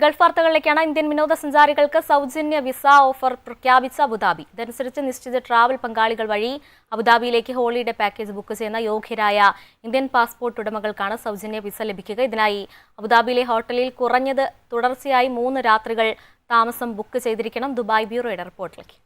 Gulf വാർത്തകളിലേക്കാണ്. Indian വിനോദസഞ്ചാരികൾക്ക് സൗജന്യ visa offer പ്രഖ്യാപിച്ച അബുദാബി. ഇതനുസരിച്ച് നിശ്ചിത ട്രാവൽ പങ്കാളികൾ വഴി അബുദാബിയിലേക്ക് ഹോളിഡേ പാക്കേജ് ബുക്ക് ചെയ്യുന്ന യോഗ്യരായ ഇന്ത്യൻ പാസ്പോർട്ട് ഉടമകൾക്കാണ് സൗജന്യ വിസ ലഭിക്കുക. ഇതിനായി അബുദാബിയിലെ ഹോട്ടലിൽ കുറഞ്ഞത് തുടർച്ചയായി 3 രാത്രികൾ താമസം ബുക്ക് ചെയ്തിരിക്കണം. ദുബായ് ബ്യൂറോയുടെ റിപ്പോർട്ടിലേക്ക്.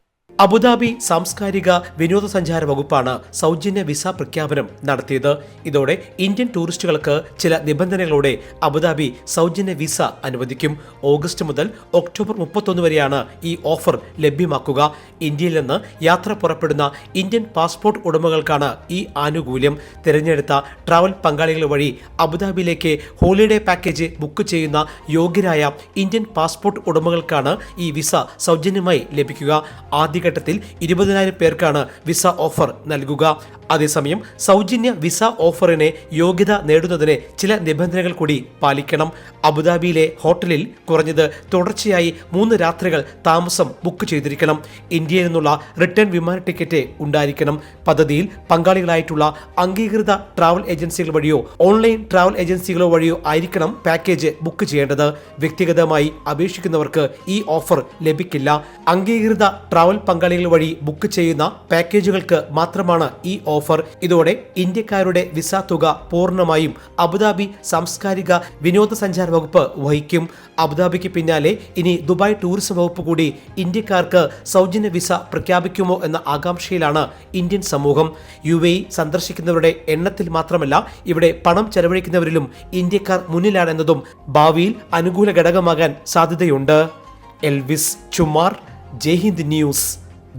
അബുദാബി സാംസ്കാരിക വിനോദസഞ്ചാര വകുപ്പാണ് സൗജന്യ വിസ പ്രഖ്യാപനം നടത്തിയത്. ഇതോടെ ഇന്ത്യൻ ടൂറിസ്റ്റുകൾക്ക് ചില നിബന്ധനകളോടെ അബുദാബി സൗജന്യ വിസ അനുവദിക്കും. ഓഗസ്റ്റ് മുതൽ ഒക്ടോബർ 31 വരെയാണ് ഈ ഓഫർ ലഭ്യമാക്കുക. ഇന്ത്യയിൽ നിന്ന് യാത്ര പുറപ്പെടുന്ന ഇന്ത്യൻ പാസ്പോർട്ട് ഉടമകൾക്കാണ് ഈ ആനുകൂല്യം. തിരഞ്ഞെടുത്ത ട്രാവൽ പങ്കാളികൾ വഴി അബുദാബിയിലേക്ക് ഹോളിഡേ പാക്കേജ് ബുക്ക് ചെയ്യുന്ന യോഗ്യരായ ഇന്ത്യൻ പാസ്പോർട്ട് ഉടമകൾക്കാണ് ഈ വിസ സൗജന്യമായി ലഭിക്കുക. ആദ്യഘട്ടത്തിൽ 20,000 പേർക്കാണ് വിസ ഓഫർ നൽകുക. അതേസമയം സൗജന്യ വിസ ഓഫറിന് യോഗ്യത നേടുന്നതിന് ചില നിബന്ധനകൾ കൂടി പാലിക്കണം. അബുദാബിയിലെ ഹോട്ടലിൽ കുറഞ്ഞത് തുടർച്ചയായി 3 രാത്രികൾ താമസം ബുക്ക് ചെയ്തിരിക്കണം. ഇന്ത്യയിൽ നിന്നുള്ള റിട്ടേൺ വിമാന ടിക്കറ്റ് ഉണ്ടായിരിക്കണം. പദ്ധതിയിൽ പങ്കാളികളായിട്ടുള്ള അംഗീകൃത ട്രാവൽ ഏജൻസികൾ വഴിയോ ഓൺലൈൻ ട്രാവൽ ഏജൻസികളോ വഴിയോ ആയിരിക്കണം പാക്കേജ് ബുക്ക് ചെയ്യേണ്ടത്. വ്യക്തിഗതമായി അപേക്ഷിക്കുന്നവർക്ക് ഈ ഓഫർ ലഭിക്കില്ല. അംഗീകൃത ട്രാവൽ പങ്കാളികൾ വഴി ബുക്ക് ചെയ്യുന്ന പാക്കേജുകൾക്ക് മാത്രമാണ് ഈ ഓഫർ. ഇതോടെ ഇന്ത്യക്കാരുടെ വിസ തുക പൂർണ്ണമായും അബുദാബി സാംസ്കാരിക വിനോദസഞ്ചാര വകുപ്പ് വഹിക്കും. അബുദാബിക്ക് പിന്നാലെ ഇനി ദുബായ് ടൂറിസം വകുപ്പ് കൂടി ഇന്ത്യക്കാർക്ക് സൗജന്യ വിസ പ്രഖ്യാപിക്കുമോ എന്ന ആകാംക്ഷയിലാണ് ഇന്ത്യൻ സമൂഹം. UAE സന്ദർശിക്കുന്നവരുടെ എണ്ണത്തിൽ മാത്രമല്ല ഇവിടെ പണം ചെലവഴിക്കുന്നവരിലും ഇന്ത്യക്കാർ മുന്നിലാണെന്നതും ഭാവിയിൽ അനുകൂല ഘടകമാകാൻ സാധ്യതയുണ്ട്. Elvis Chumar, Jaihind news,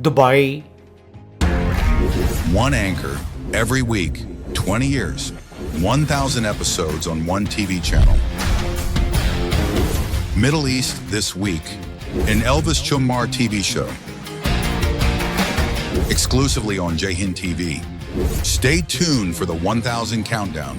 Dubai. One anchor every week, 20 years, 1,000 episodes on one TV channel. Middle East This Week, an Elvis Chumar TV show. Exclusively on Jayhind TV. Stay tuned for the 1,000 countdown.